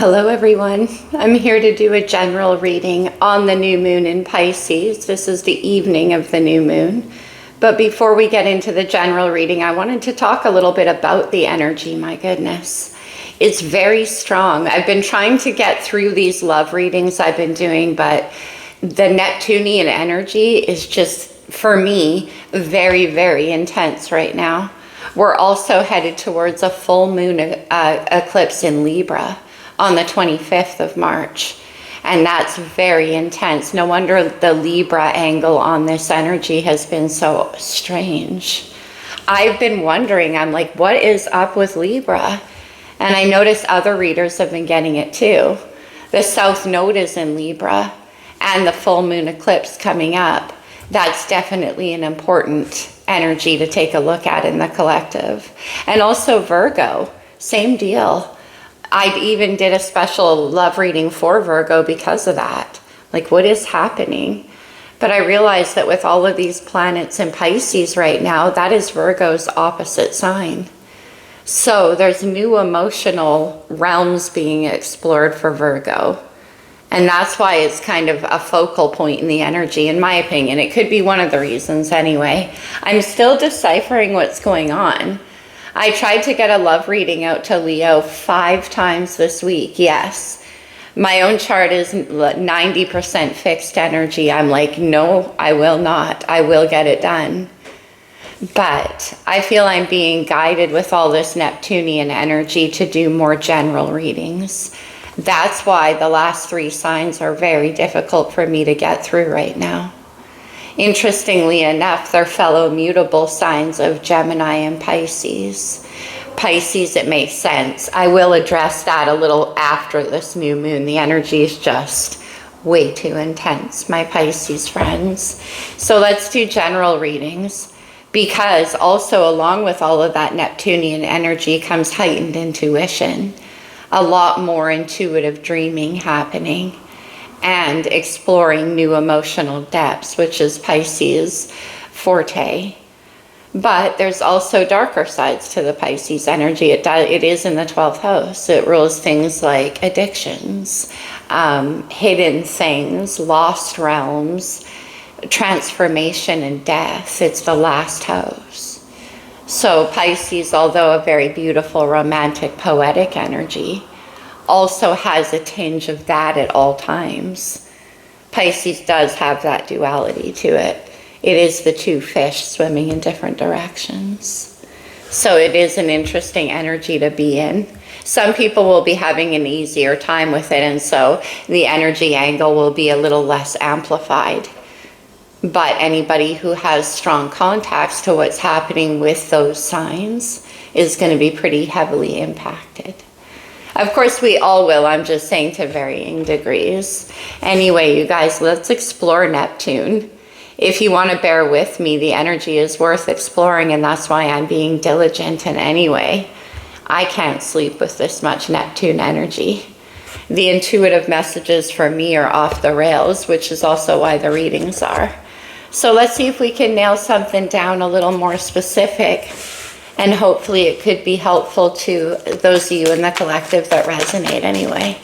Hello everyone, I'm here to do a general reading on the new moon in Pisces. This is the evening of the new moon. But before we get into the general reading, I wanted to talk a little bit about the energy. My goodness, it's very strong. I've been trying to get through these love readings I've been doing, but the Neptunian energy is just, for me, very, very intense right now. We're also headed towards a full moon eclipse in Libra on the 25th of March. And that's very intense. No wonder the Libra angle on this energy has been so strange. I've been wondering, I'm like, what is up with Libra? And I noticed other readers have been getting it too. The South Node is in Libra and the full moon eclipse coming up. That's definitely an important energy to take a look at in the collective. And also Virgo, same deal. I even did a special love reading for Virgo because of that. Like, what is happening? But I realized that with all of these planets in Pisces right now, that is Virgo's opposite sign. So there's new emotional realms being explored for Virgo. And that's why it's kind of a focal point in the energy, in my opinion. It could be one of the reasons anyway. I'm still deciphering what's going on. I tried to get a love reading out to Leo 5 times this week. Yes, my own chart is 90% fixed energy. I'm like, no, I will not. I will get it done. But I feel I'm being guided with all this Neptunian energy to do more general readings. That's why the last 3 signs are very difficult for me to get through right now. Interestingly enough, they're fellow mutable signs of Gemini and Pisces. Pisces, it makes sense. I will address that a little after this new moon. The energy is just way too intense, my Pisces friends. So let's do general readings, because also along with all of that Neptunian energy comes heightened intuition. A lot more intuitive dreaming happening and exploring new emotional depths, which is Pisces' forte. But there's also darker sides to the Pisces energy. It is in the 12th house. It rules things like addictions, hidden things, lost realms, transformation and death. It's the last house. So Pisces, although a very beautiful, romantic, poetic energy, also has a tinge of that at all times. Pisces does have that duality to it. It is the 2 fish swimming in different directions. So it is an interesting energy to be in. Some people will be having an easier time with it, and so the energy angle will be a little less amplified. But anybody who has strong contacts to what's happening with those signs is going to be pretty heavily impacted. Of course, we all will. I'm just saying to varying degrees. Anyway, you guys, let's explore Neptune. If you want to bear with me, the energy is worth exploring, and that's why I'm being diligent. And anyway, I can't sleep with this much Neptune energy. The intuitive messages for me are off the rails, which is also why the readings are. So let's see if we can nail something down a little more specific. And hopefully it could be helpful to those of you in the collective that resonate anyway.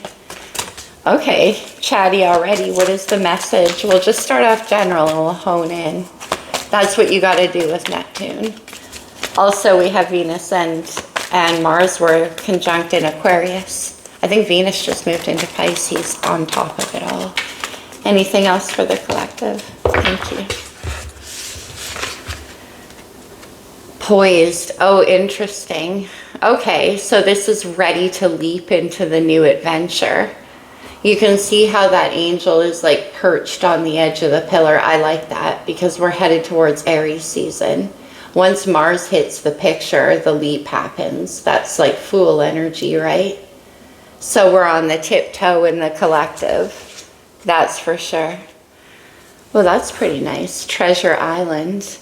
Okay, chatty already. What is the message? We'll just start off general and we'll hone in. That's what you got to do with Neptune. Also, we have Venus and Mars were conjunct in Aquarius. I think Venus just moved into Pisces on top of it all. Anything else for the collective? Thank you. Poised. Oh, interesting. Okay, so this is ready to leap into the new adventure. You can see how that angel is like perched on the edge of the pillar. I like that because we're headed towards Aries season. Once Mars hits the picture, the leap happens. That's like Fool energy, right? So we're on the tiptoe in the collective. That's for sure. Well, that's pretty nice. Treasure Island.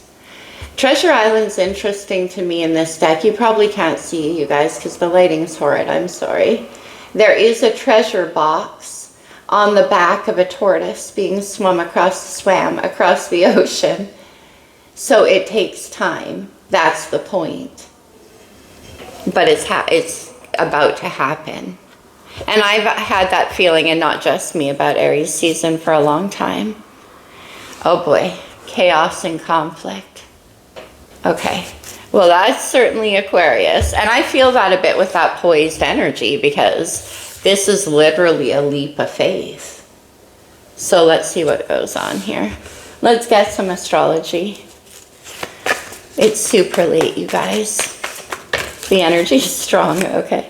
Treasure Island's interesting to me in this deck. You probably can't see, you guys, because the lighting's horrid. I'm sorry. There is a treasure box on the back of a tortoise being swam across the ocean. So it takes time. That's the point. But it's about to happen. And I've had that feeling, and not just me, about Aries season for a long time. Oh boy, chaos and conflict. Okay, well that's certainly Aquarius. And I feel that a bit with that poised energy, because this is literally a leap of faith. So let's see what goes on here. Let's get some astrology. It's super late, you guys. The energy is strong, okay.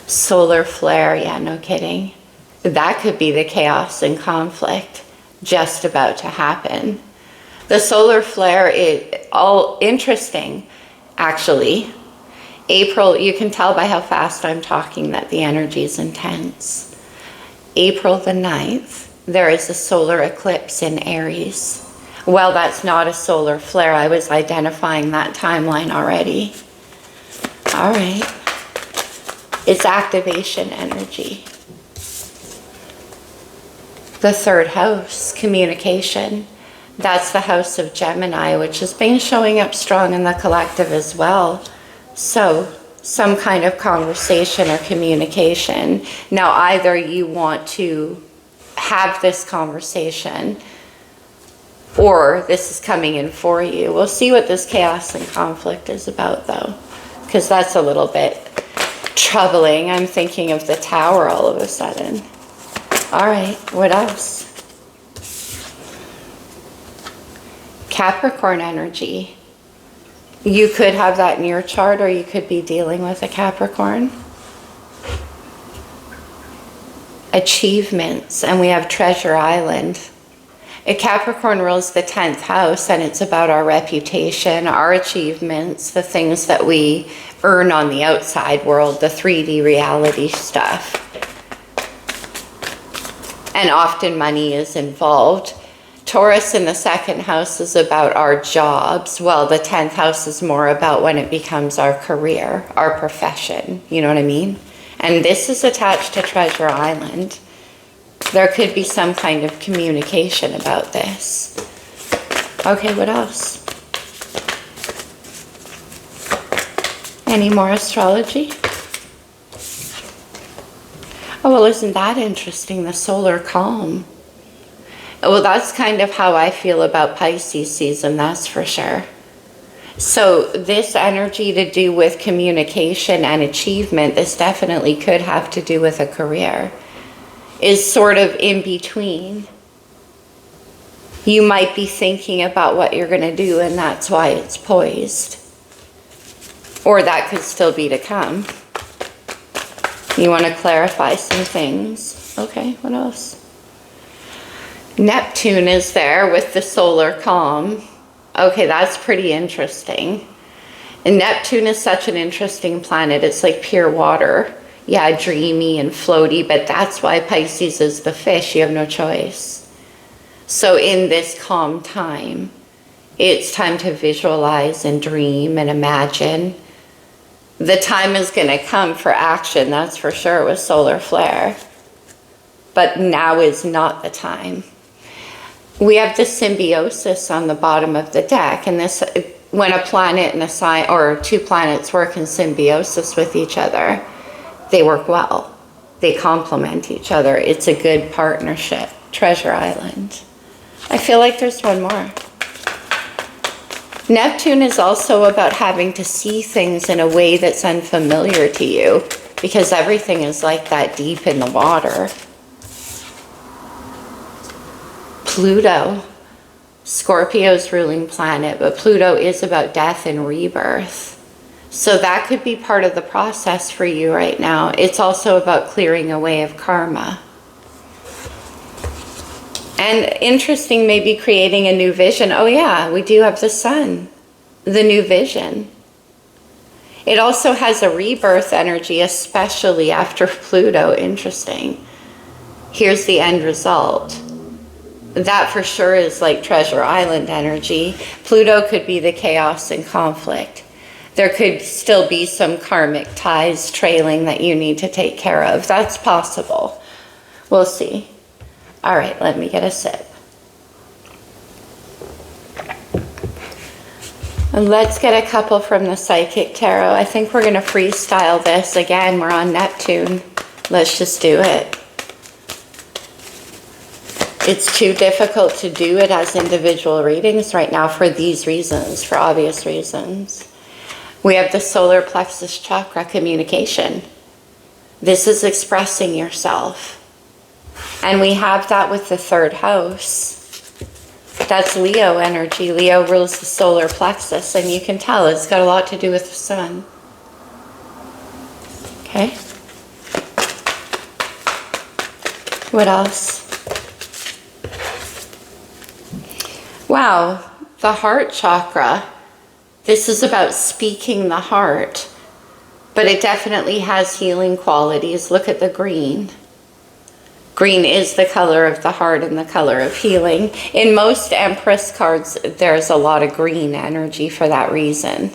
Solar flare, yeah, no kidding. That could be the chaos and conflict just about to happen. The solar flare is all interesting, actually. April, you can tell by how fast I'm talking that the energy is intense. April the 9th, there is a solar eclipse in Aries. Well, that's not a solar flare. I was identifying that timeline already. All right. It's activation energy. The 3rd house, communication. That's the house of Gemini, which has been showing up strong in the collective as well. So, some kind of conversation or communication. Now, either you want to have this conversation, or this is coming in for you. We'll see what this chaos and conflict is about, though, because that's a little bit troubling. I'm thinking of the Tower all of a sudden. All right, what else? Capricorn energy. You could have that in your chart, or you could be dealing with a Capricorn. Achievements, and we have Treasure Island. A Capricorn rules the 10th house, and it's about our reputation, our achievements, the things that we earn on the outside world, the 3D reality stuff. And often money is involved. Taurus in the 2nd house is about our jobs. Well, the 10th house is more about when it becomes our career, our profession. You know what I mean? And this is attached to Treasure Island. There could be some kind of communication about this. Okay, what else? Any more astrology? Oh, well, isn't that interesting? The solar calm. Well, that's kind of how I feel about Pisces season, that's for sure. So this energy to do with communication and achievement, this definitely could have to do with a career, is sort of in between. You might be thinking about what you're going to do, and that's why it's poised. Or that could still be to come. You want to clarify some things. Okay, what else? Neptune is there with the solar calm. Okay, that's pretty interesting. And Neptune is such an interesting planet. It's like pure water. Yeah, dreamy and floaty, but that's why Pisces is the fish. You have no choice. So in this calm time, it's time to visualize and dream and imagine. The time is going to come for action, that's for sure, with solar flare. But now is not the time. We have the symbiosis on the bottom of the deck, and this, when a planet and a sign, or 2 planets work in symbiosis with each other, they work well. They complement each other. It's a good partnership. Treasure Island. I feel like there's one more. Neptune is also about having to see things in a way that's unfamiliar to you, because everything is like that deep in the water. Pluto, Scorpio's ruling planet, but Pluto is about death and rebirth. So that could be part of the process for you right now. It's also about clearing away of karma. And interesting, maybe creating a new vision. Oh yeah, we do have the sun, the new vision. It also has a rebirth energy, especially after Pluto. Interesting. Here's the end result. That for sure is like Treasure Island energy. Pluto could be the chaos and conflict. There could still be some karmic ties trailing that you need to take care of. That's possible. We'll see. All right, let me get a sip. And let's get a couple from the Psychic Tarot. I think we're going to freestyle this. Again, we're on Neptune. Let's just do it. It's too difficult to do it as individual readings right now for these reasons, for obvious reasons. We have the solar plexus chakra, communication. This is expressing yourself. And we have that with the third house. That's Leo energy. Leo rules the solar plexus, and you can tell it's got a lot to do with the sun. Okay. What else? Wow, the heart chakra. This is about speaking the heart, but it definitely has healing qualities. Look at the green. Green is the color of the heart and the color of healing. In most Empress cards, there's a lot of green energy for that reason.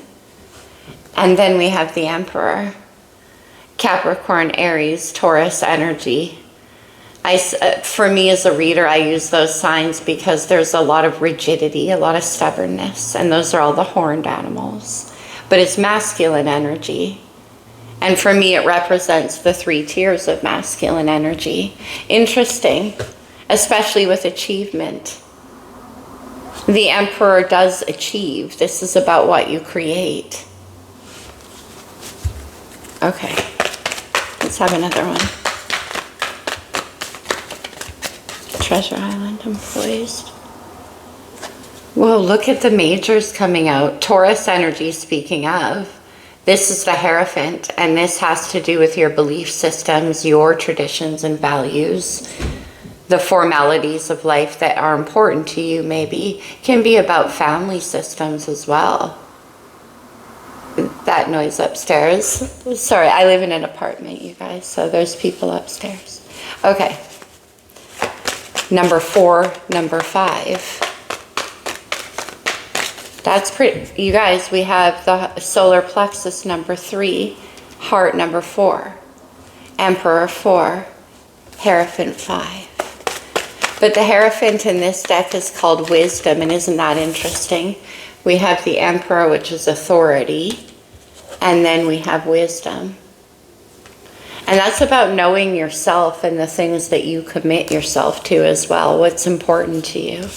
And then we have the Emperor. Capricorn, Aries, Taurus energy. For me as a reader, I use those signs because there's a lot of rigidity, a lot of stubbornness, and those are all the horned animals. But it's masculine energy. And for me, it represents the 3 tiers of masculine energy. Interesting, especially with achievement. The Emperor does achieve. This is about what you create. Okay, let's have another one. Treasure Island, I'm poised. Whoa, look at the majors coming out. Taurus energy, speaking of. This is the Hierophant, and this has to do with your belief systems, your traditions and values. The formalities of life that are important to you maybe can be about family systems as well. That noise upstairs. Sorry, I live in an apartment, you guys, so there's people upstairs. Okay. Number 4, number 5. That's pretty, you guys, we have the solar plexus number 3, heart number 4, Emperor 4, Hierophant 5. But the Hierophant in this deck is called wisdom, and isn't that interesting? We have the Emperor, which is authority, and then we have wisdom. And that's about knowing yourself and the things that you commit yourself to as well, what's important to you.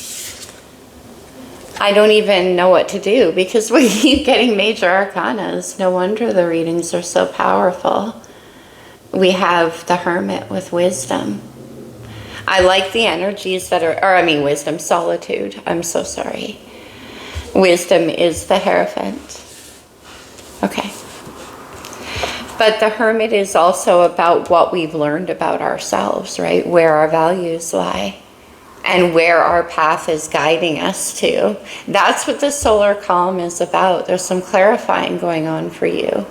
I don't even know what to do because we keep getting major arcanas. No wonder the readings are so powerful. We have the Hermit with wisdom. I like the energies that are, wisdom, solitude. I'm so sorry. Wisdom is the Hierophant. Okay. But the Hermit is also about what we've learned about ourselves, right? Where our values lie. And where our path is guiding us to. That's what the solar calm is about. There's some clarifying going on for you.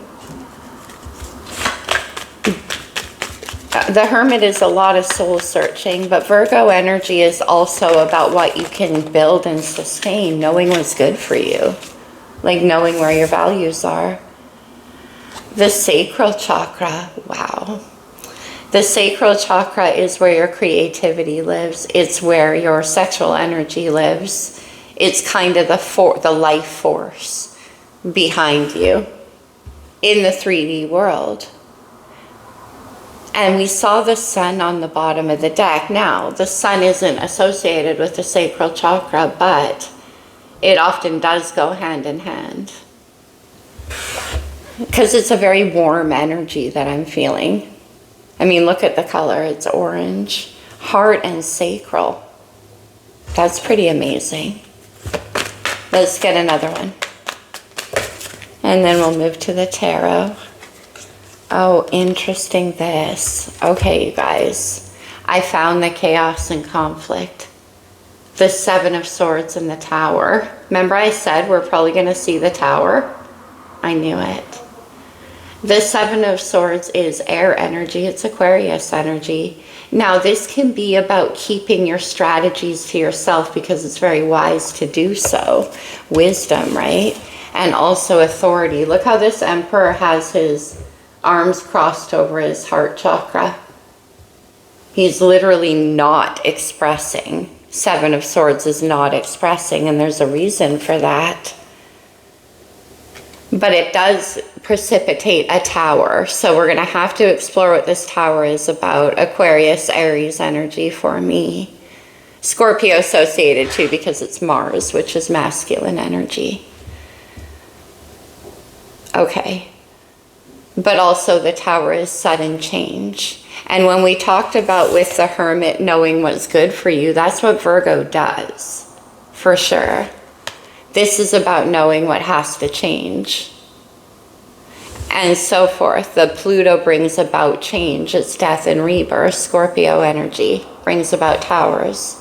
The Hermit is a lot of soul searching, but Virgo energy is also about what you can build and sustain, knowing what's good for you, like knowing where your values are. The sacral chakra, wow. The sacral chakra is where your creativity lives. It's where your sexual energy lives. It's kind of the life force behind you in the 3D world. And we saw the sun on the bottom of the deck. Now, the sun isn't associated with the sacral chakra, but it often does go hand in hand. Because it's a very warm energy that I'm feeling. I mean, look at the color. It's orange. Heart and sacral. That's pretty amazing. Let's get another one. And then we'll move to the tarot. Oh, interesting this. Okay, you guys. I found the chaos and conflict. The 7 of Swords and the Tower. Remember I said we're probably going to see the Tower? I knew it. The 7 of Swords is air energy. It's Aquarius energy. Now, this can be about keeping your strategies to yourself because it's very wise to do so. Wisdom, right? And also authority. Look how this Emperor has his arms crossed over his heart chakra. He's literally not expressing. 7 of Swords is not expressing, and there's a reason for that. but it does precipitate a tower. So we're going to have to explore what this tower is about. Aquarius, Aries energy for me. Scorpio associated too because it's Mars, which is masculine energy. Okay. But also the tower is sudden change. And when we talked about with the Hermit knowing what's good for you, that's what Virgo does, for sure. This is about knowing what has to change. And so forth. The Pluto brings about change. It's death and rebirth. Scorpio energy brings about towers.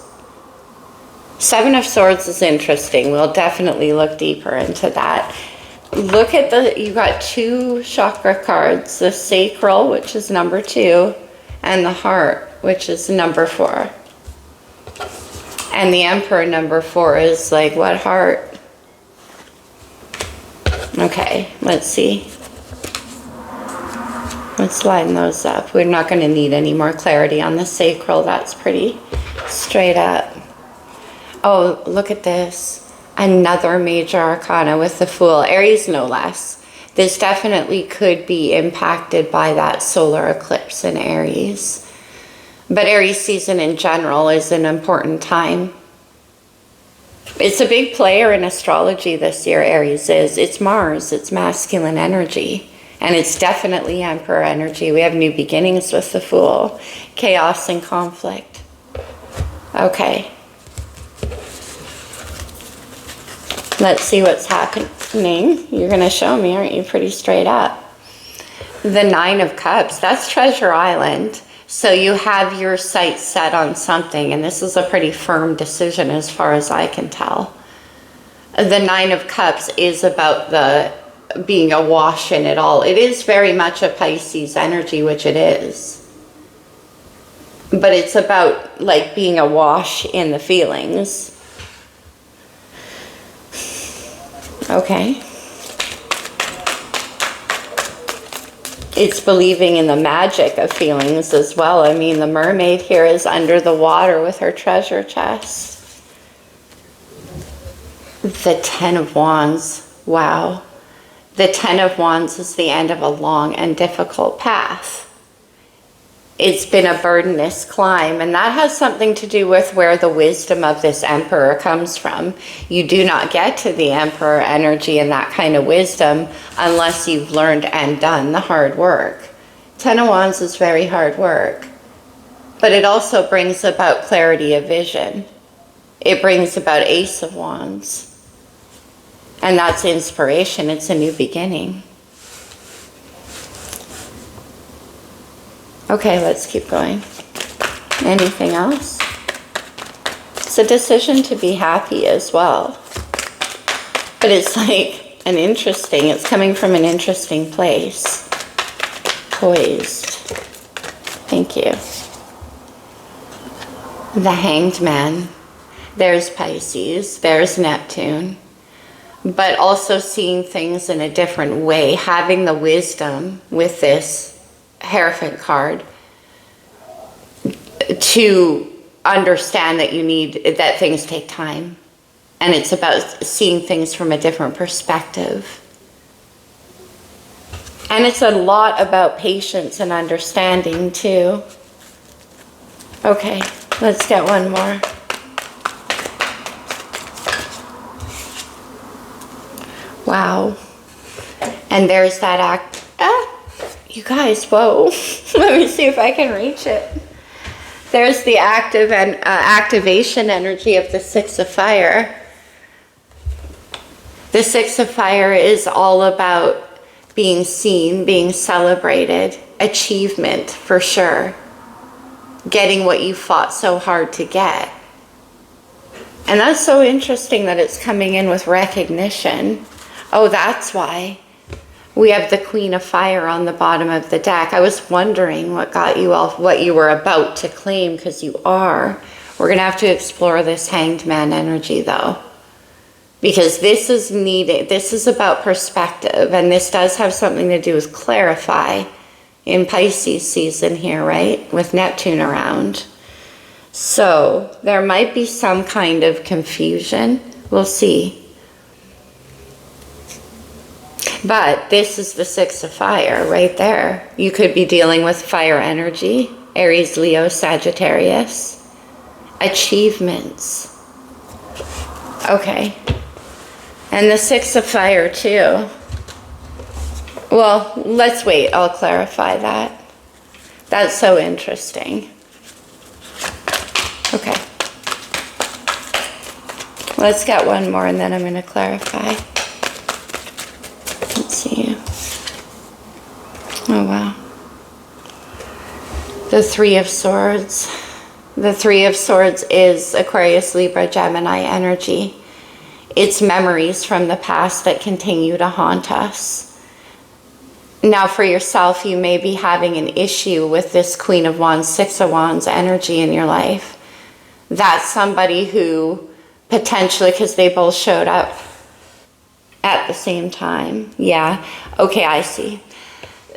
Seven of Swords is interesting. We'll definitely look deeper into that. Look at you got two chakra cards. The Sacral, which is number 2, and the Heart, which is number 4. And the Emperor, number 4, is like, what heart? Okay, let's see. Let's line those up. We're not going to need any more clarity on the Sacral. That's pretty straight up. Oh, look at this. Another major arcana with the Fool. Aries, no less. This definitely could be impacted by that solar eclipse in Aries. But Aries season in general is an important time. It's a big player in astrology this year, Aries is. It's Mars, it's masculine energy. And it's definitely Emperor energy. We have new beginnings with the Fool. Chaos and conflict. Okay. Let's see what's happening. You're going to show me, aren't you? Pretty straight up. The Nine of Cups, that's Treasure Island. So you have your sights set on something, and this is a pretty firm decision as far as I can tell. The Nine of Cups is about the being awash in it all. It is very much a Pisces energy, which it is. But it's about like being awash in the feelings. Okay. It's believing in the magic of feelings as well. I mean, the mermaid here is under the water with her treasure chest. The Ten of Wands. Wow. The Ten of Wands is the end of a long and difficult path. It's been a burdenous climb, and that has something to do with where the wisdom of this Emperor comes from. You do not get to the Emperor energy and that kind of wisdom unless you've learned and done the hard work. Ten of Wands is very hard work, but it also brings about clarity of vision. It brings about Ace of Wands, and that's inspiration. It's a new beginning. Okay, let's keep going. Anything else? It's a decision to be happy as well. But it's like it's coming from an interesting place. Poised. Thank you. The Hanged Man. There's Pisces. There's Neptune. But also seeing things in a different way. Having the wisdom with this Hierophant card to understand that things take time, and it's about seeing things from a different perspective, and it's a lot about patience and understanding too. Okay, let's get one more. Wow. And there's that act. You guys, whoa. Let me see if I can reach it. There's the active and activation energy of the Six of Fire. The Six of Fire is all about being seen, being celebrated, achievement for sure. Getting what you fought so hard to get. And that's so interesting that it's coming in with recognition. Oh, that's why. We have the Queen of Fire on the bottom of the deck. I was wondering what got you off, what you were about to claim, because you are. We're going to have to explore this Hanged Man energy, though. Because this is needed. This is about perspective, and this does have something to do with clarify in Pisces season here, right? With Neptune around. So there might be some kind of confusion. We'll see. But this is the Six of Fire right there. You could be dealing with fire energy, Aries, Leo, Sagittarius. Achievements. Okay. And the Six of Fire too. Well, let's wait. I'll clarify that. That's so interesting. Okay. Let's get one more and then I'm going to clarify. Let's see. Oh, wow. The Three of Swords. The Three of Swords is Aquarius, Libra, Gemini energy. It's memories from the past that continue to haunt us. Now for yourself, you may be having an issue with this Queen of Wands, Six of Wands energy in your life. That's somebody who potentially, because they both showed up at the same time. Yeah, okay, I see.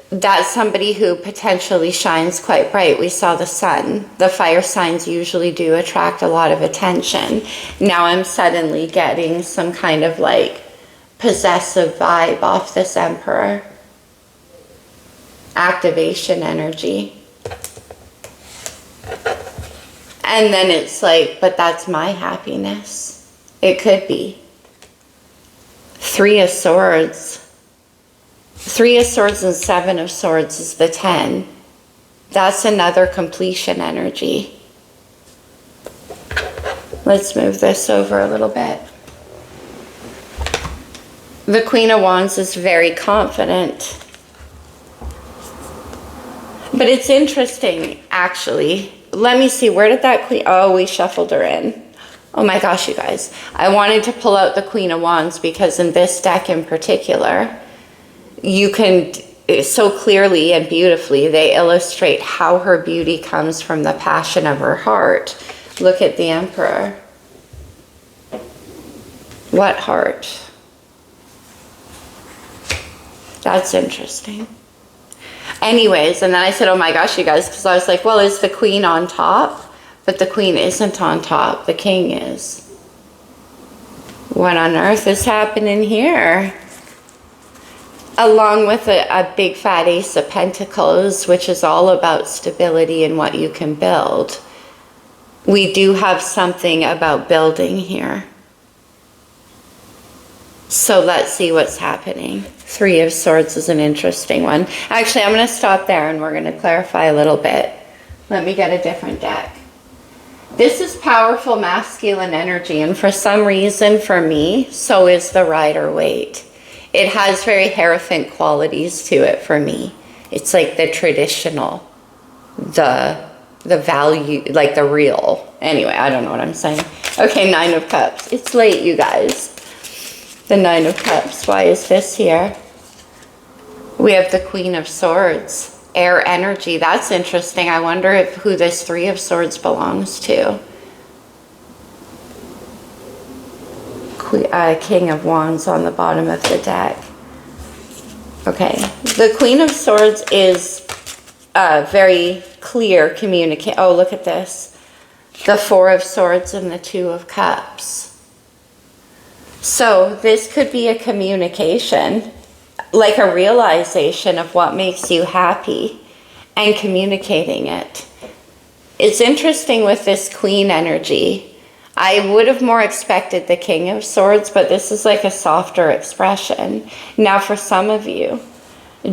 That's somebody who potentially shines quite bright. We saw the sun. The fire signs usually do attract a lot of attention. Now I'm suddenly getting some kind of like possessive vibe off this Emperor. Activation energy. And then it's like, but that's my happiness. It could be. Three of Swords. Three of Swords and Seven of Swords is the 10. That's another completion energy. Let's move this over a little bit. The Queen of Wands is very confident. But it's interesting, actually. Let me see, where did that Queen... Oh, we shuffled her in. Oh my gosh, you guys. I wanted to pull out the Queen of Wands because in this deck in particular, you can so clearly and beautifully, they illustrate how her beauty comes from the passion of her heart. Look at the Emperor. What heart? That's interesting. Anyways, and then I said, oh my gosh, you guys, because I was like, well, is the Queen on top? But the Queen isn't on top. The King is. What on earth is happening here? Along with a big fat Ace of Pentacles, which is all about stability and what you can build. We do have something about building here. So let's see what's happening. Three of Swords is an interesting one. Actually, I'm going to stop there and we're going to clarify a little bit. Let me get a different deck. This is powerful masculine energy, and for some reason, for me, so is the Rider-Waite. It has very Hierophant qualities to it for me. It's like the traditional, the value, like the real. Anyway, I don't know what I'm saying. Okay, Nine of Cups. It's late, you guys. The Nine of Cups. Why is this here? We have the Queen of Swords. Air energy. That's interesting. I wonder who this Three of Swords belongs to. King of Wands on the bottom of the deck. Okay. The Queen of Swords is very clear communicate. Oh, look at this. The Four of Swords and the Two of Cups. So this could be a communication, like a realization of what makes you happy and communicating it. It's interesting with this Queen energy. I would have more expected the King of Swords, but this is like a softer expression. Now for some of you,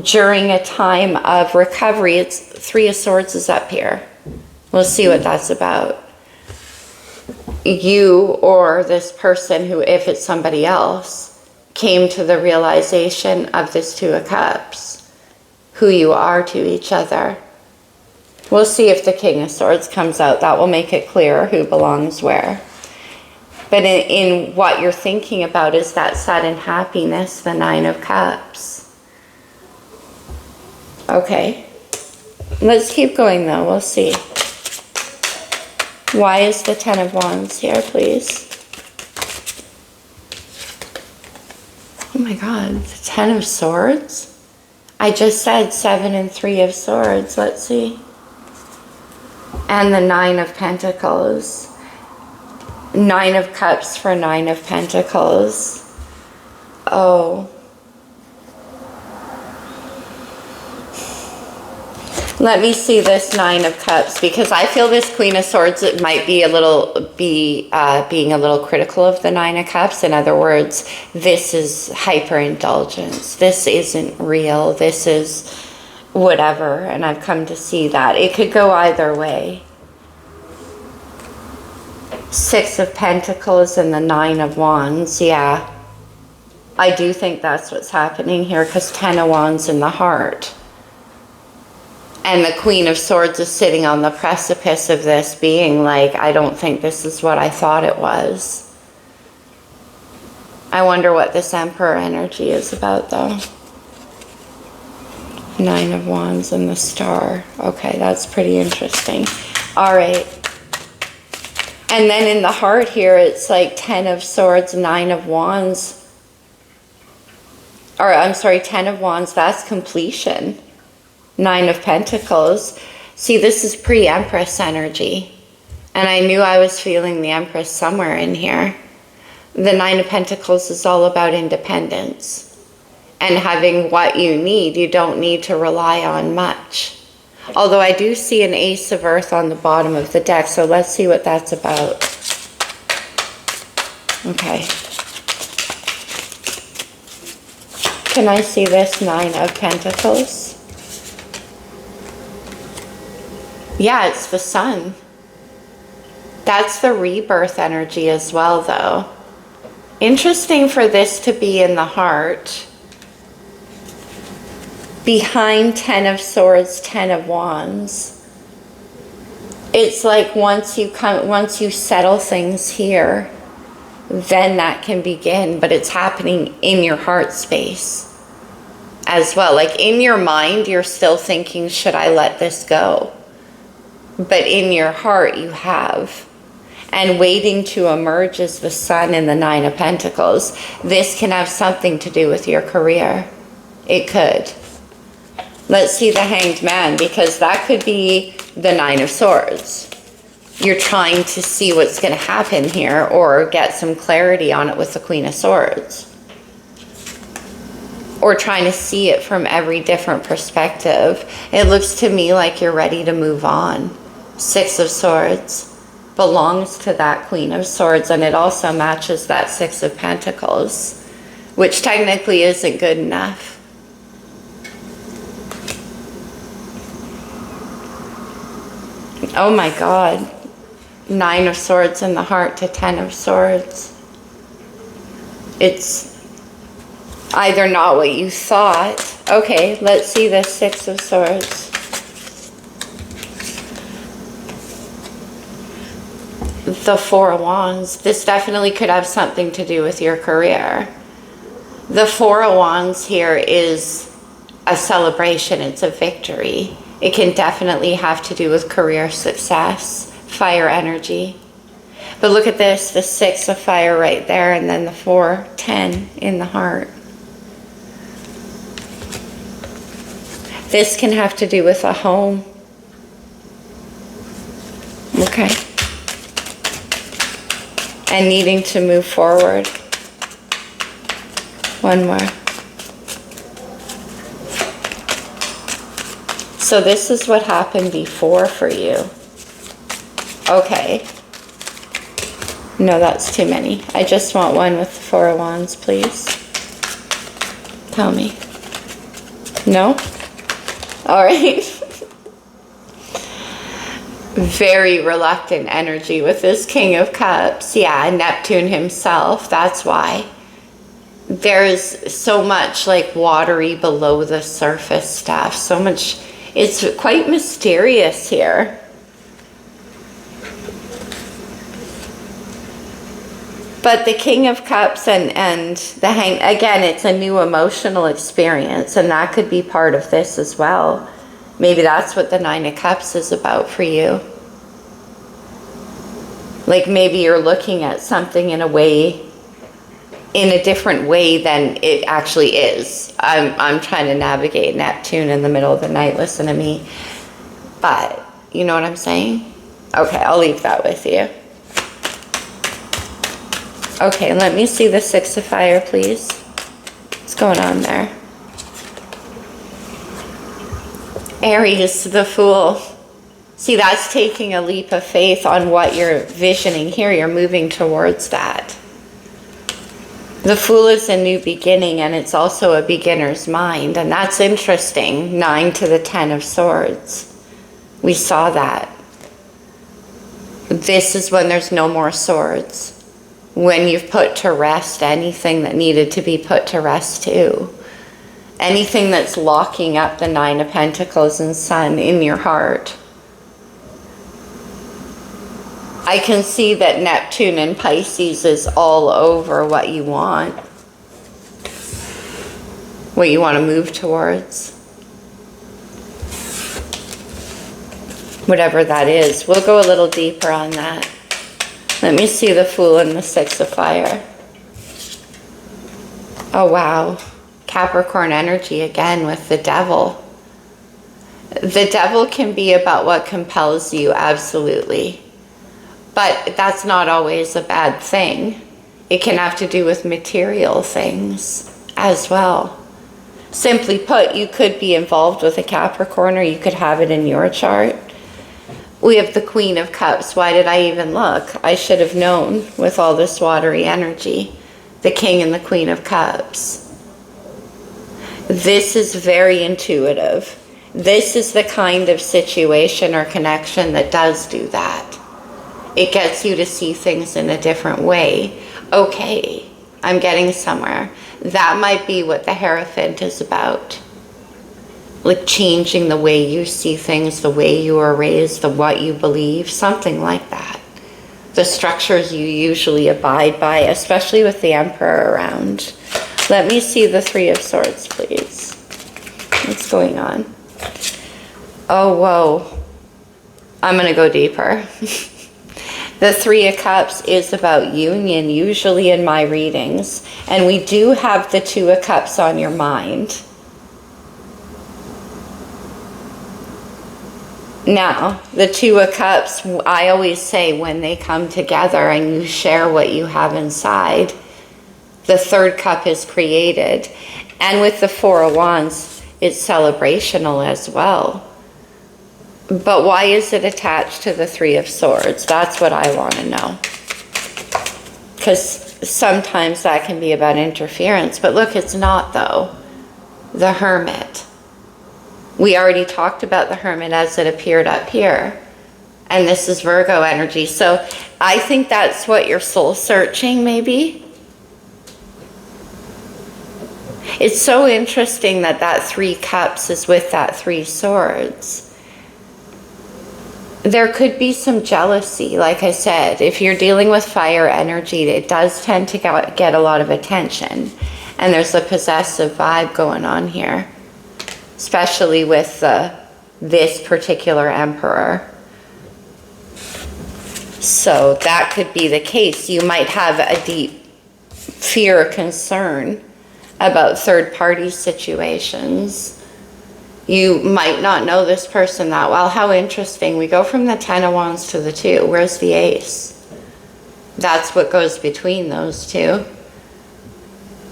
during a time of recovery, it's Three of Swords is up here. We'll see what that's about. You or this person who, if it's somebody else, came to the realization of this Two of Cups, who you are to each other. We'll see if the King of Swords comes out. That will make it clearer who belongs where. But in what you're thinking about is that sudden happiness, the Nine of Cups. Okay. Let's keep going though. We'll see. Why is the Ten of Wands here, please? Oh my God, the Ten of Swords? I just said Seven and Three of Swords. Let's see. And the Nine of Pentacles. Nine of Cups for Nine of Pentacles. Oh. Let me see this Nine of Cups, because I feel this Queen of Swords, it might be being a little critical of the Nine of Cups. In other words, this is hyperindulgence. This isn't real. This is whatever. And I've come to see that. It could go either way. Six of Pentacles and the Nine of Wands. Yeah. I do think that's what's happening here, because Ten of Wands in the heart. And the Queen of Swords is sitting on the precipice of this, being like, I don't think this is what I thought it was. I wonder what this Emperor energy is about, though. Nine of Wands and the Star. Okay, that's pretty interesting. All right. And then in the heart here, it's like Ten of Swords, Nine of Wands. Or, I'm sorry, Ten of Wands, that's completion. Nine of Pentacles. See, this is pre-Empress energy. And I knew I was feeling the Empress somewhere in here. The Nine of Pentacles is all about independence. And having what you need. You don't need to rely on much. Although I do see an Ace of Earth on the bottom of the deck. So let's see what that's about. Okay. Can I see this Nine of Pentacles? Yeah, it's the Sun. That's the rebirth energy as well, though. Interesting for this to be in the heart. Behind Ten of Swords, Ten of Wands. It's like once you settle things here, then that can begin, but it's happening in your heart space as well. Like in your mind, you're still thinking, should I let this go? But in your heart, you have. And waiting to emerge is the Sun and the Nine of Pentacles. This can have something to do with your career. It could. Let's see the Hanged Man, because that could be the Nine of Swords. You're trying to see what's going to happen here, or get some clarity on it with the Queen of Swords. Or trying to see it from every different perspective. It looks to me like you're ready to move on. Six of Swords belongs to that Queen of Swords, and it also matches that Six of Pentacles, which technically isn't good enough. Oh my God. Nine of Swords in the heart to Ten of Swords. It's either not what you thought. Okay, let's see the Six of Swords. The Four of Wands. This definitely could have something to do with your career. The Four of Wands here is a celebration. It's a victory. It can definitely have to do with career success, fire energy. But look at this, the Six of Fire right there, and then the 4, 10 in the heart. This can have to do with a home. Okay. And needing to move forward. One more. So this is what happened before for you. Okay. No, that's too many. I just want one with the Four of Wands, please. Tell me. No? All right. Very reluctant energy with this King of Cups. Yeah, Neptune himself. That's why. There's so much like watery below the surface stuff. So much. It's quite mysterious here. But the King of Cups and the Hang, again, it's a new emotional experience, and that could be part of this as well. Maybe that's what the Nine of Cups is about for you. Like maybe you're looking at something in a way, in a different way than it actually is. I'm trying to navigate Neptune in the middle of the night. Listen to me. But you know what I'm saying? Okay, I'll leave that with you. Okay, let me see the Six of Fire, please. What's going on there? Aries, the Fool. See, that's taking a leap of faith on what you're visioning here. You're moving towards that. The Fool is a new beginning, and it's also a beginner's mind. And that's interesting. 9 to the 10 of Swords. We saw that. This is when there's no more swords. When you've put to rest anything that needed to be put to rest too. Anything that's locking up the 9 of Pentacles and Sun in your heart. I can see that Neptune in Pisces is all over what you want. What you want to move towards. Whatever that is. We'll go a little deeper on that. Let me see the Fool and the 6 of Fire. Oh, wow. Capricorn energy again with the Devil. The Devil can be about what compels you, absolutely. But that's not always a bad thing. It can have to do with material things as well. Simply put, you could be involved with a Capricorn, or you could have it in your chart. We have the Queen of Cups. Why did I even look? I should have known with all this watery energy. The King and the Queen of Cups. This is very intuitive. This is the kind of situation or connection that does do that. It gets you to see things in a different way. Okay, I'm getting somewhere. That might be what the Hierophant is about. Like changing the way you see things, the way you are raised, what you believe, something like that. The structures you usually abide by, especially with the Emperor around. Let me see the 3 of Swords, please. What's going on? Oh, whoa. I'm going to go deeper. The 3 of Cups is about union, usually in my readings. And we do have the 2 of Cups on your mind. Now, the 2 of Cups, I always say when they come together and you share what you have inside, the 3rd cup is created. And with the 4 of Wands, it's celebrational as well. But why is it attached to the 3 of Swords? That's what I want to know. Because sometimes that can be about interference. But look, it's not though. The Hermit. We already talked about the Hermit as it appeared up here. And this is Virgo energy. So I think that's what you're soul searching maybe. It's so interesting that that 3 cups is with that 3 swords. There could be some jealousy, like I said. If you're dealing with fire energy, it does tend to get a lot of attention. And there's a possessive vibe going on here. Especially with this particular Emperor. So that could be the case. You might have a deep fear or concern about third-party situations. You might not know this person that well. How interesting. We go from the 10 of Wands to the 2. Where's the Ace? That's what goes between those two.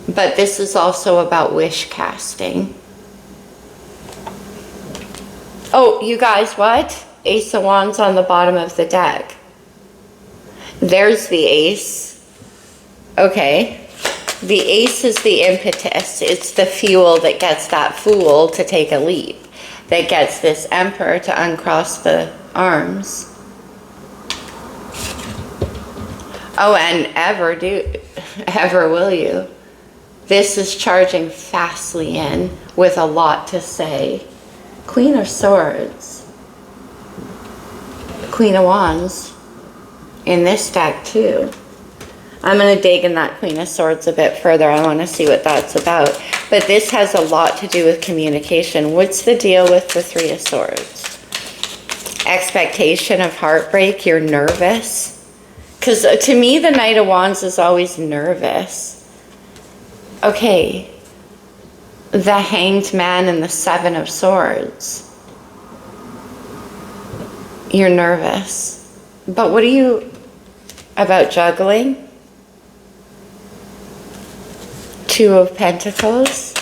But this is also about wish casting. Oh, you guys, what? Ace of Wands on the bottom of the deck. There's the Ace. Okay. The Ace is the impetus. It's the fuel that gets that Fool to take a leap. That gets this Emperor to uncross the arms. Oh, and ever will you. This is charging fastly in with a lot to say. Queen of Swords, Queen of Wands in this deck too. I'm going to dig in that Queen of Swords a bit further. I want to see what that's about. But this has a lot to do with communication. What's the deal with the 3 of Swords? Expectation of heartbreak. You're nervous. Because to me, the Knight of Wands is always nervous. Okay. The Hanged Man and the 7 of Swords. You're nervous. But what are you about juggling? 2 of Pentacles.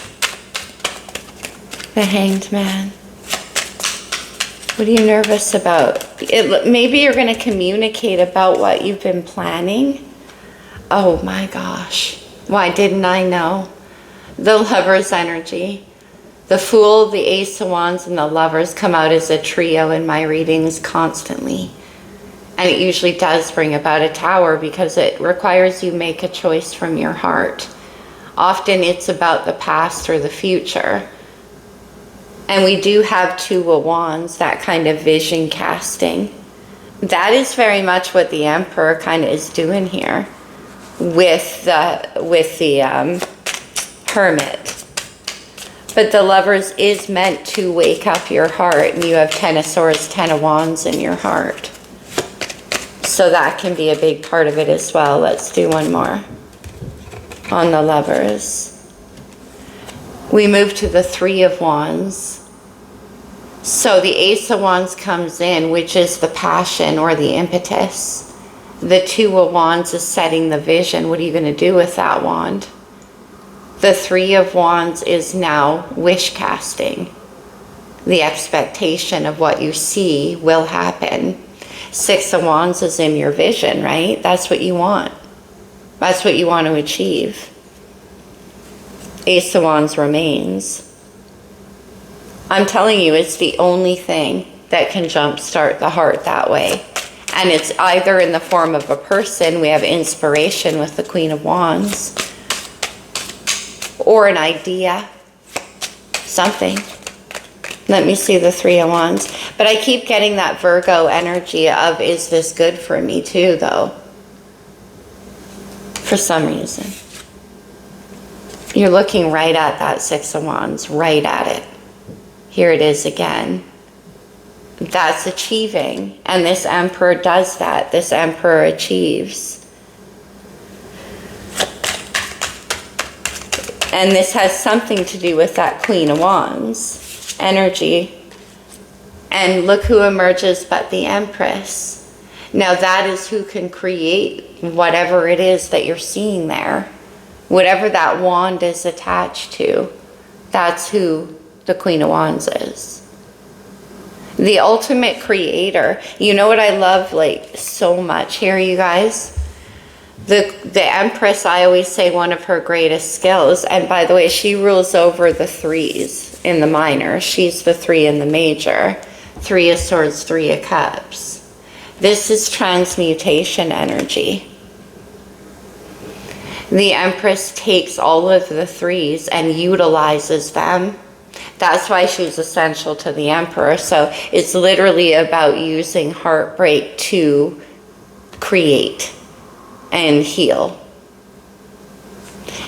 The Hanged Man. What are you nervous about? Maybe you're going to communicate about what you've been planning. Oh my gosh. Why didn't I know? The Lover's energy. The Fool, the Ace of Wands, and the Lovers come out as a trio in my readings constantly. And it usually does bring about a Tower because it requires you make a choice from your heart. Often it's about the past or the future. And we do have Two of Wands, that kind of vision casting. That is very much what the Emperor kind of is doing here with the Hermit. But the Lovers is meant to wake up your heart, and you have Ten of Swords, Ten of Wands in your heart. So that can be a big part of it as well. Let's do one more on the Lovers. We move to the Three of Wands. So the Ace of Wands comes in, which is the passion or the impetus. The Two of Wands is setting the vision. What are you going to do with that wand? The Three of Wands is now wish casting. The expectation of what you see will happen. Six of Wands is in your vision, right? That's what you want. That's what you want to achieve. Ace of Wands remains. I'm telling you, it's the only thing that can jumpstart the heart that way. And it's either in the form of a person, we have inspiration with the Queen of Wands, or an idea, something. Let me see the Three of Wands. But I keep getting that Virgo energy of, is this good for me too, though? For some reason. You're looking right at that Six of Wands, right at it. Here it is again. That's achieving. And this Emperor does that. This Emperor achieves. And this has something to do with that Queen of Wands energy. And look who emerges but the Empress. Now that is who can create whatever it is that you're seeing there. Whatever that wand is attached to, that's who the Queen of Wands is. The ultimate creator. You know what I love like so much here, you guys? The Empress, I always say one of her greatest skills, and by the way, she rules over the threes in the minor. She's the three in the major. Three of Swords, Three of Cups. This is transmutation energy. The Empress takes all of the threes and utilizes them. That's why she's essential to the Emperor. So it's literally about using heartbreak to create and heal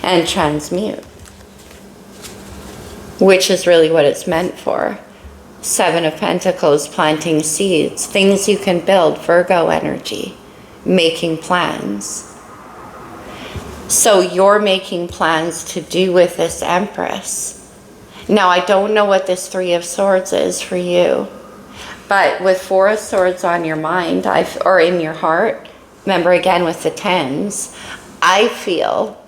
and transmute, which is really what it's meant for. Seven of Pentacles, planting seeds, things you can build, Virgo energy, making plans. So you're making plans to do with this Empress. Now, I don't know what this Three of Swords is for you, but with Four of Swords on your mind, or in your heart, remember again with the tens, I feel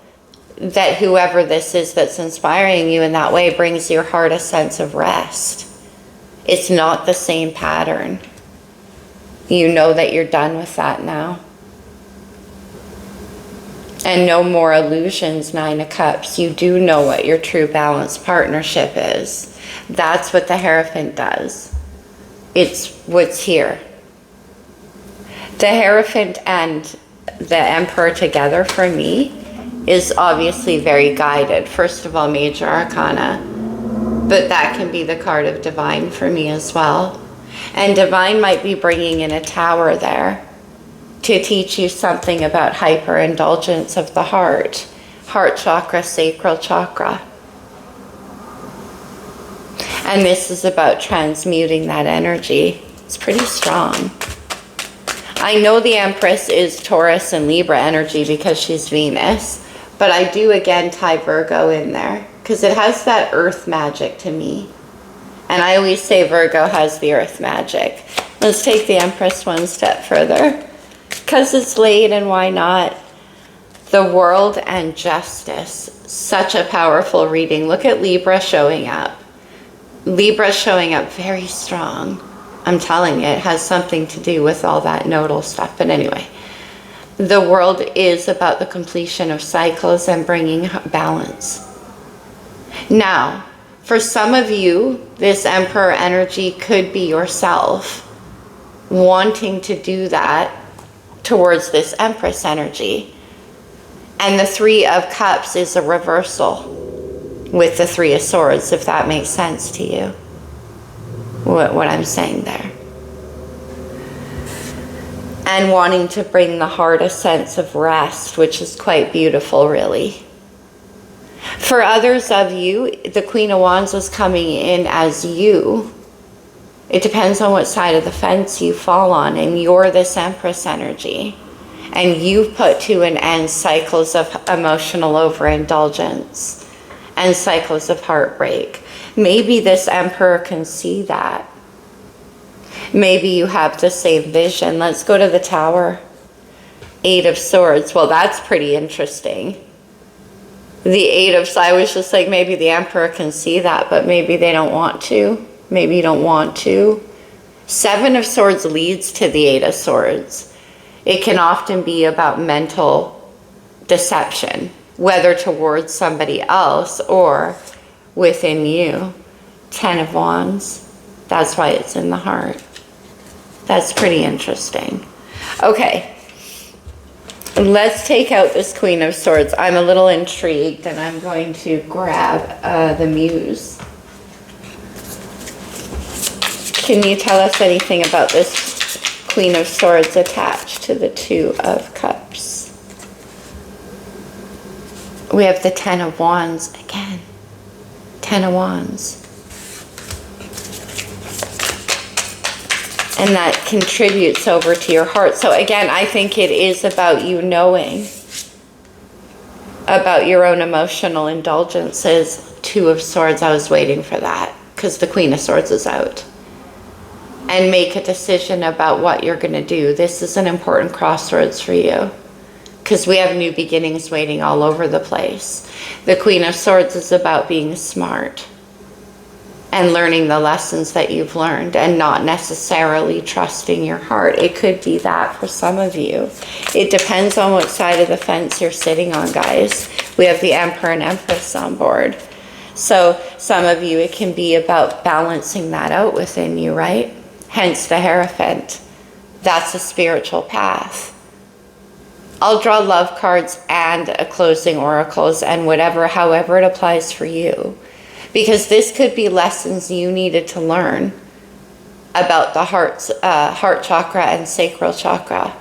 that whoever this is that's inspiring you in that way brings your heart a sense of rest. It's not the same pattern. You know that you're done with that now. And no more illusions, Nine of Cups. You do know what your true balanced partnership is. That's what the Hierophant does. It's what's here. The Hierophant and the Emperor together for me is obviously very guided. First of all, Major Arcana. But that can be the card of Divine for me as well. And Divine might be bringing in a Tower there to teach you something about hyperindulgence of the heart. Heart chakra, sacral chakra. And this is about transmuting that energy. It's pretty strong. I know the Empress is Taurus and Libra energy because she's Venus, but I do again tie Virgo in there because it has that earth magic to me. And I always say Virgo has the earth magic. Let's take the Empress one step further. Because it's late and why not? The World and Justice. Such a powerful reading. Look at Libra showing up. Libra showing up very strong. I'm telling you, it has something to do with all that nodal stuff. But anyway, the world is about the completion of cycles and bringing balance. Now, for some of you, this Emperor energy could be yourself wanting to do that towards this Empress energy. And the Three of Cups is a reversal with the Three of Swords, if that makes sense to you, what I'm saying there. And wanting to bring the heart a sense of rest, which is quite beautiful, really. For others of you, the Queen of Wands is coming in as you. It depends on what side of the fence you fall on, and you're this Empress energy. And you've put to an end cycles of emotional overindulgence and cycles of heartbreak. Maybe this Emperor can see that. Maybe you have the same vision. Let's go to the Tower. Eight of Swords. Well, that's pretty interesting. The Eight of Swords, I was just like, maybe the Emperor can see that, but maybe they don't want to. Maybe you don't want to. Seven of Swords leads to the Eight of Swords. It can often be about mental deception, whether towards somebody else or within you. Ten of Wands. That's why it's in the heart. That's pretty interesting. Okay. Let's take out this Queen of Swords. I'm a little intrigued, and I'm going to grab the Muse. Can you tell us anything about this Queen of Swords attached to the Two of Cups? We have the Ten of Wands again. Ten of Wands. And that contributes over to your heart. So again, I think it is about you knowing about your own emotional indulgences. Two of Swords, I was waiting for that because the Queen of Swords is out. And make a decision about what you're going to do. This is an important crossroads for you because we have new beginnings waiting all over the place. The Queen of Swords is about being smart and learning the lessons that you've learned and not necessarily trusting your heart. It could be that for some of you. It depends on what side of the fence you're sitting on, guys. We have the Emperor and Empress on board. So some of you, it can be about balancing that out within you, right? Hence the Hierophant. That's a spiritual path. I'll draw love cards and a closing oracles and whatever, however it applies for you. Because this could be lessons you needed to learn about the heart chakra and sacral chakra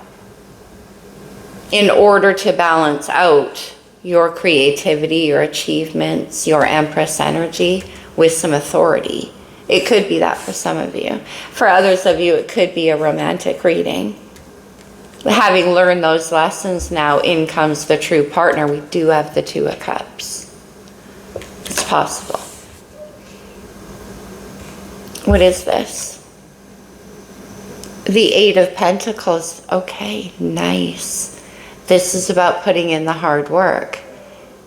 in order to balance out your creativity, your achievements, your Empress energy with some authority. It could be that for some of you. For others of you, it could be a romantic reading. Having learned those lessons, now in comes the true partner. We do have the Two of Cups. It's possible. What is this? The Eight of Pentacles. Okay, nice. This is about putting in the hard work.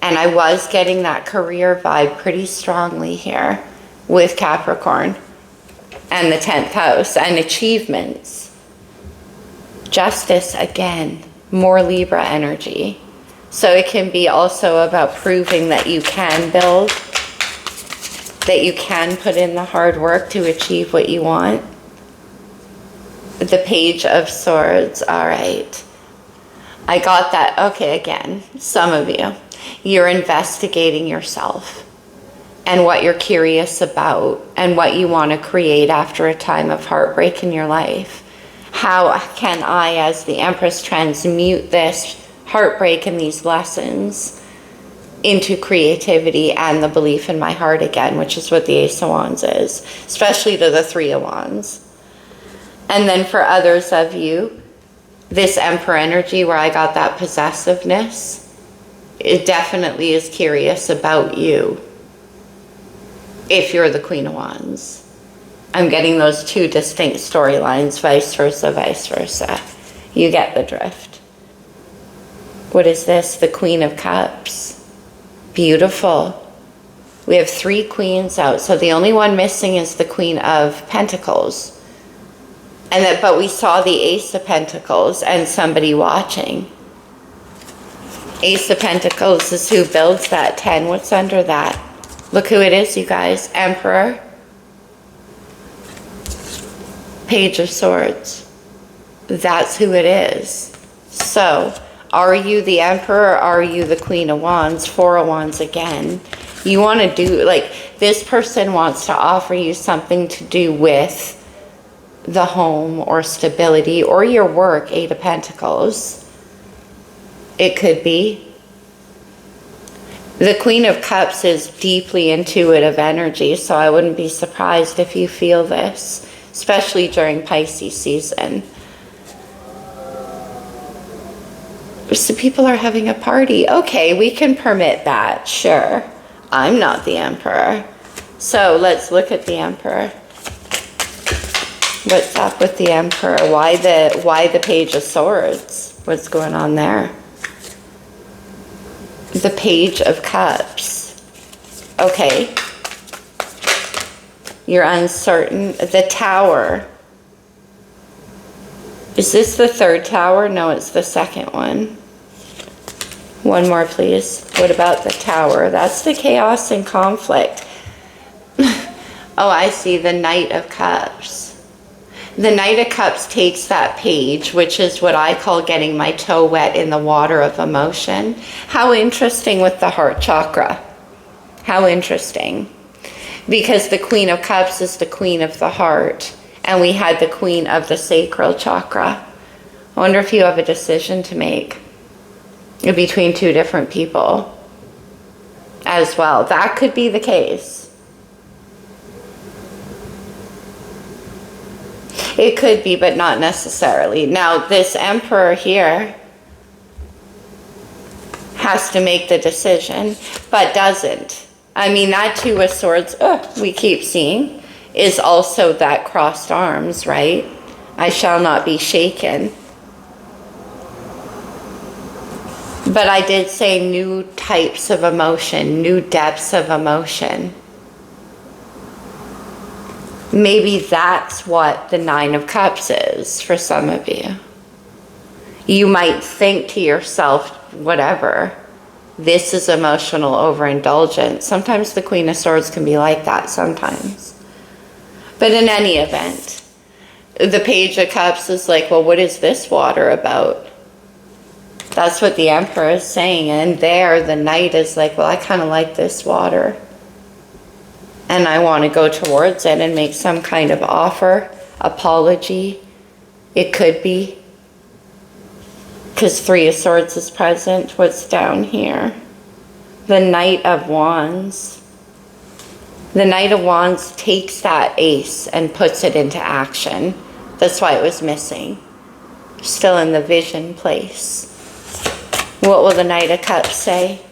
And I was getting that career vibe pretty strongly here with Capricorn and the 10th house and achievements. Justice again, more Libra energy. So it can be also about proving that you can build, that you can put in the hard work to achieve what you want. The Page of Swords, all right. I got that. Okay, again, some of you, you're investigating yourself and what you're curious about and what you want to create after a time of heartbreak in your life. How can I, as the Empress, transmute this heartbreak and these lessons into creativity and the belief in my heart again, which is what the Ace of Wands is, especially to the Three of Wands. And then for others of you, this Emperor energy where I got that possessiveness, it definitely is curious about you if you're the Queen of Wands. I'm getting those two distinct storylines, vice versa, vice versa. You get the drift. What is this? The Queen of Cups. Beautiful. We have three queens out, so the only one missing is the Queen of Pentacles. And that, but we saw the Ace of Pentacles and somebody watching. Ace of Pentacles is who builds that 10. What's under that? Look who it is, you guys. Emperor. Page of Swords. That's who it is. So, are you the Emperor or are you the Queen of Wands? Four of Wands again. You want to do, like, this person wants to offer you something to do with the home or stability or your work. Eight of Pentacles. It could be. The Queen of Cups is deeply intuitive energy, so I wouldn't be surprised if you feel this, especially during Pisces season. So people are having a party. Okay, we can permit that, sure. I'm not the Emperor. So let's look at the Emperor. What's up with the Emperor? Why the Page of Swords? What's going on there? The Page of Cups. Okay. You're uncertain. The Tower. Is this the third tower? No, it's the second one. One more, please. What about the Tower? That's the chaos and conflict. Oh, I see. The Knight of Cups. The Knight of Cups takes that page, which is what I call getting my toe wet in the water of emotion. How interesting with the heart chakra. How interesting. Because the Queen of Cups is the Queen of the heart. And we had the Queen of the sacral chakra. I wonder if you have a decision to make between two different people as well. That could be the case. It could be, but not necessarily. Now, this Emperor here has to make the decision, but doesn't. I mean, that Two of Swords, we keep seeing, is also that crossed arms, right? I shall not be shaken. But I did say new types of emotion, new depths of emotion. Maybe that's what the Nine of Cups is for some of you. You might think to yourself, whatever, this is emotional overindulgence. Sometimes the Queen of Swords can be like that sometimes. But in any event, the Page of Cups is like, well, what is this water about? That's what the Emperor is saying. And there, the Knight is like, well, I kind of like this water. And I want to go towards it and make some kind of offer, apology. It could be. Because Three of Swords is present. What's down here? The Knight of Wands. The Knight of Wands takes that ace and puts it into action. That's why it was missing. Still in the vision place. What will the Knight of Cups say?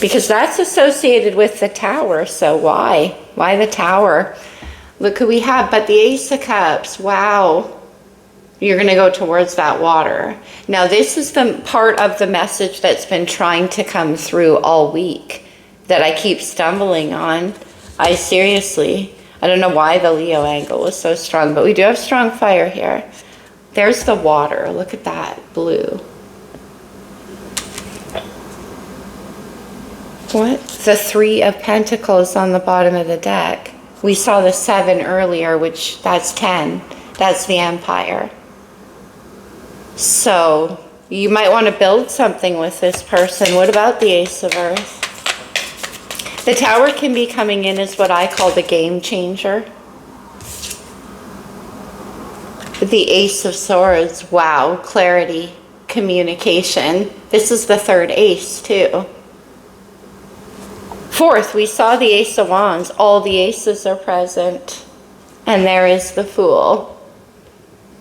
Because that's associated with the Tower, so why? Why the Tower? Look who we have, but the Ace of Cups, wow. You're going to go towards that water. Now, this is the part of the message that's been trying to come through all week that I keep stumbling on. I don't know why the Leo angle was so strong, but we do have strong fire here. There's the water. Look at that, blue. What? The Three of Pentacles on the bottom of the deck. We saw the 7 earlier, which that's 10. That's the Empire. So you might want to build something with this person. What about the Ace of Earth? The Tower can be coming in as what I call the game changer. The Ace of Swords. Wow. Clarity. Communication. This is the third ace too. Fourth, we saw the Ace of Wands. All the aces are present. And there is the Fool.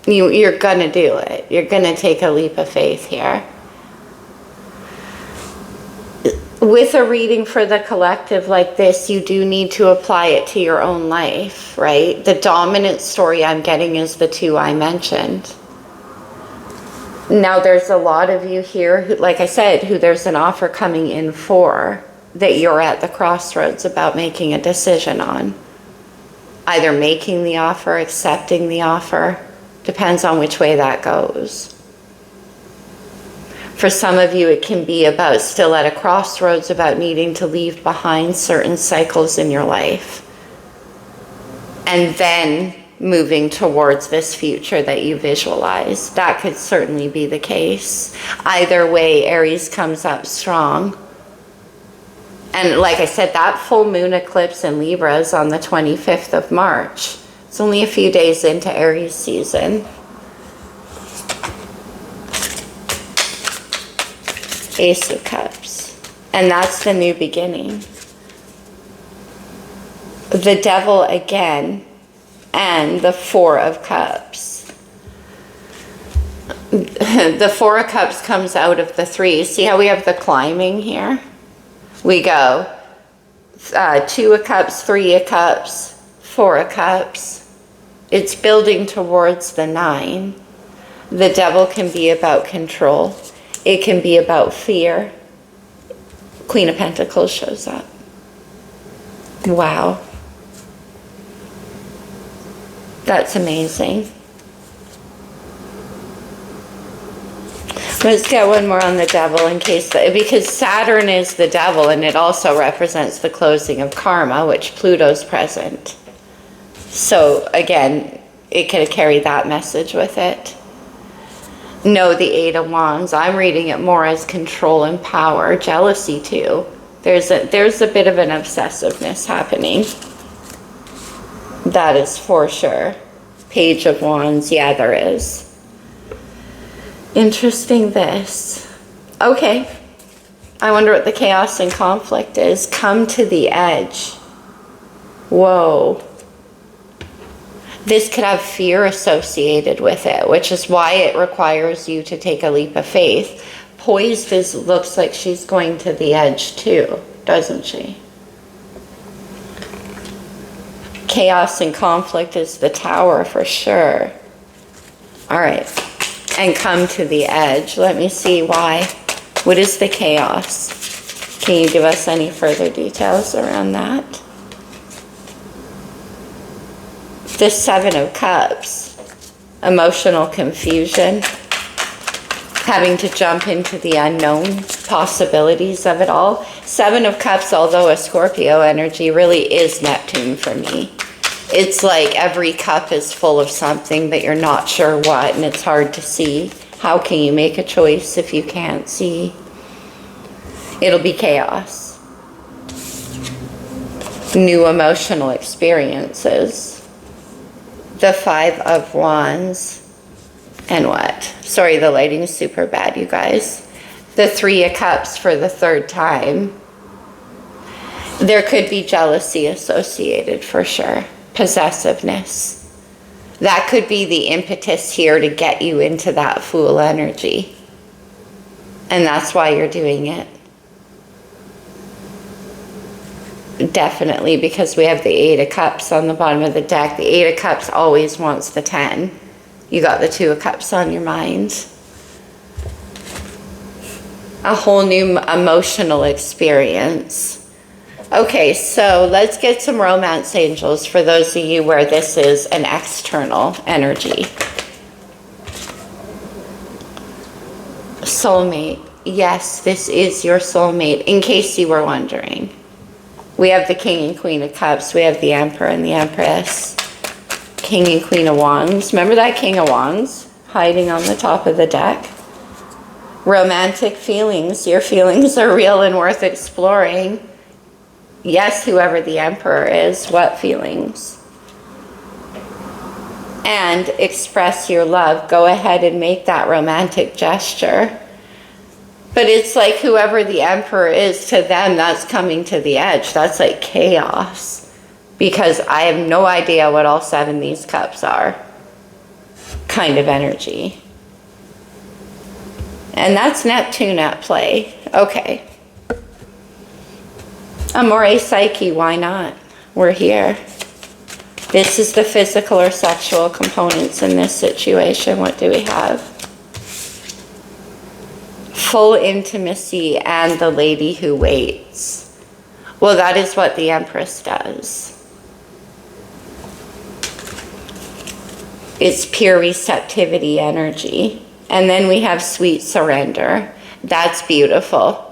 You're going to do it. You're going to take a leap of faith here. With a reading for the collective like this, you do need to apply it to your own life, right? The dominant story I'm getting is the two I mentioned. Now, there's a lot of you here, who, like I said, who there's an offer coming in for, that you're at the crossroads about making a decision on. either making the offer, accepting the offer. Depends on which way that goes. For some of you, it can be about still at a crossroads, about needing to leave behind certain cycles in your life. And then moving towards this future that you visualize. That could certainly be the case. Either way, Aries comes up strong. And like I said, that full moon eclipse in Libra is on the 25th of March. It's only a few days into Aries season. Ace of Cups. And that's the new beginning. The Devil again, and the Four of Cups. The Four of Cups comes out of the three. See how we have the climbing here? We go 2 of Cups, 3 of Cups, 4 of Cups. It's building towards the 9. The Devil can be about control. It can be about fear. Queen of Pentacles shows up. Wow. That's amazing. Let's get one more on the Devil in case, because Saturn is the Devil and it also represents the closing of karma, which Pluto's present. So again, it could carry that message with it. No, the Eight of Wands. I'm reading it more as control and power, jealousy too. There's a bit of an obsessiveness happening. That is for sure. Page of Wands, yeah, there is. Interesting this. Okay. I wonder what the chaos and conflict is. Come to the edge. Whoa. This could have fear associated with it, which is why it requires you to take a leap of faith. Poised looks like she's going to the edge too, doesn't she? Chaos and conflict is the Tower for sure. All right. And come to the edge. Let me see why. What is the chaos? Can you give us any further details around that? The Seven of Cups. Emotional confusion. Having to jump into the unknown possibilities of it all. Seven of Cups, although a Scorpio energy, really is Neptune for me. It's like every cup is full of something that you're not sure what, and it's hard to see. How can you make a choice if you can't see? It'll be chaos. New emotional experiences. The Five of Wands. And what? Sorry, the lighting is super bad, you guys. The Three of Cups for the third time. There could be jealousy associated for sure. Possessiveness. That could be the impetus here to get you into that Fool energy. And that's why you're doing it. Definitely, because we have the Eight of Cups on the bottom of the deck. The Eight of Cups always wants the 10. You got the Two of Cups on your mind. A whole new emotional experience. Okay, so let's get some romance angels for those of you where this is an external energy. Soulmate. Yes, this is your soulmate, in case you were wondering. We have the King and Queen of Cups. We have the Emperor and the Empress. King and Queen of Wands. Remember that King of Wands hiding on the top of the deck? Romantic feelings. Your feelings are real and worth exploring. Yes, whoever the Emperor is, what feelings? And express your love. Go ahead and make that romantic gesture. But it's like whoever the Emperor is, to them, that's coming to the edge. That's like chaos. Because I have no idea what all 7 of these cups are. Kind of energy. And that's Neptune at play. Okay. Amore Psyche, why not? We're here. This is the physical or sexual components in this situation. What do we have? Full intimacy and the lady who waits. Well, that is what the Empress does. It's pure receptivity energy. And then we have sweet surrender. That's beautiful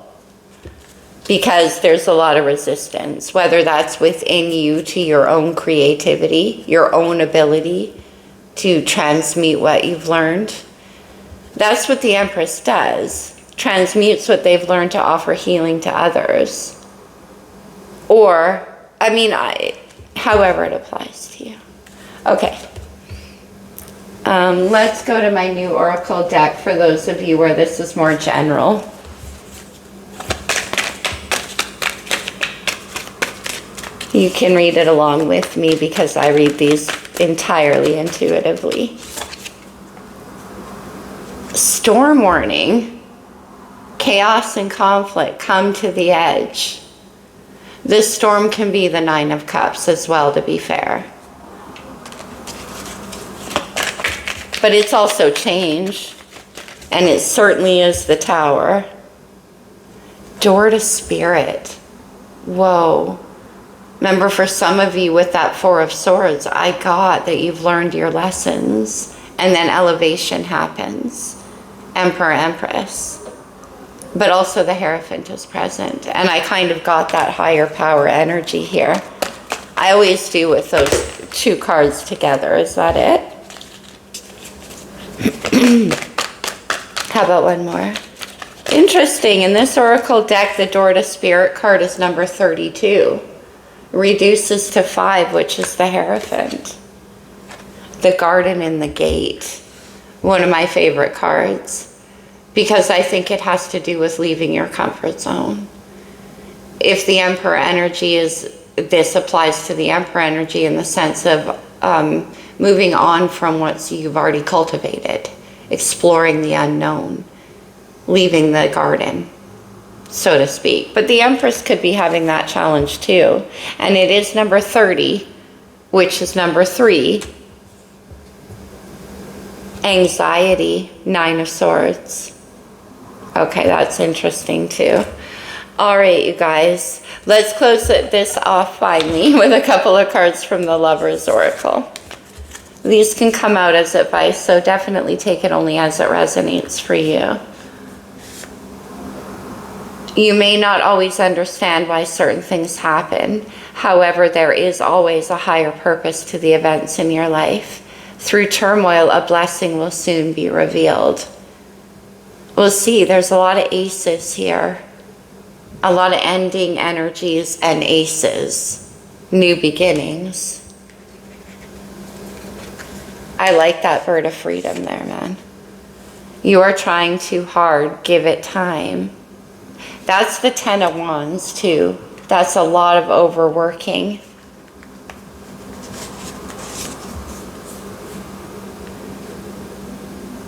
because there's a lot of resistance, whether that's within you to your own creativity, your own ability to transmute what you've learned. That's what the Empress does. Transmutes what they've learned to offer healing to others. Or, however it applies to you. Okay. Let's go to my new Oracle deck for those of you where this is more general. You can read it along with me because I read these entirely intuitively. Storm warning. Chaos and conflict come to the edge. This storm can be the Nine of Cups as well, to be fair. But it's also change, and it certainly is the Tower. Door to Spirit. Whoa. Remember, for some of you with that Four of Swords, I got that you've learned your lessons, and then elevation happens. Emperor, Empress. But also the Hierophant is present, and I kind of got that higher power energy here. I always do with those two cards together. Is that it? How about one more? Interesting. In this Oracle deck, the Door to Spirit card is number 32. Reduces to 5, which is the Hierophant. The Garden in the Gate. One of my favorite cards. Because I think it has to do with leaving your comfort zone. If the Emperor energy is, this applies to the Emperor energy in the sense of moving on from what you've already cultivated. Exploring the unknown. Leaving the garden, so to speak. But the Empress could be having that challenge too. And it is number 30, which is number 3. Anxiety, Nine of Swords. Okay, that's interesting too. All right, you guys. Let's close this off finally with a couple of cards from the Lover's Oracle. These can come out as advice, so definitely take it only as it resonates for you. You may not always understand why certain things happen. However, there is always a higher purpose to the events in your life. Through turmoil, a blessing will soon be revealed. We'll see, there's a lot of aces here. A lot of ending energies and aces. New beginnings. I like that bird of freedom there, man. You are trying too hard. Give it time. That's the Ten of Wands, too. That's a lot of overworking.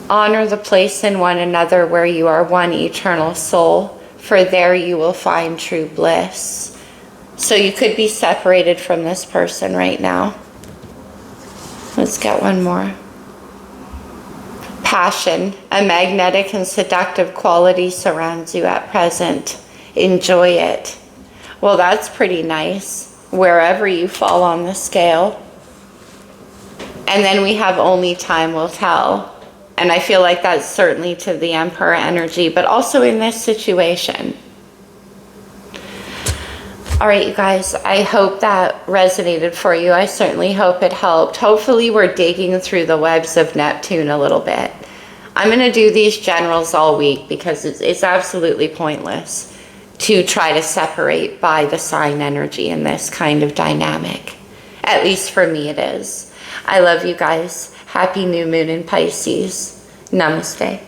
Honor the place in one another where you are one eternal soul, for there you will find true bliss. So you could be separated from this person right now. Let's get one more. Passion, a magnetic and seductive quality surrounds you at present. Enjoy it. Well, that's pretty nice, wherever you fall on the scale. And then we have only time will tell. And I feel like that's certainly to the Emperor energy, but also in this situation. All right, you guys, I hope that resonated for you. I certainly hope it helped. Hopefully we're digging through the webs of Neptune a little bit. I'm going to do these generals all week because it's absolutely pointless to try to separate by the sign energy in this kind of dynamic. At least for me it is. I love you guys. Happy new moon in Pisces. Namaste.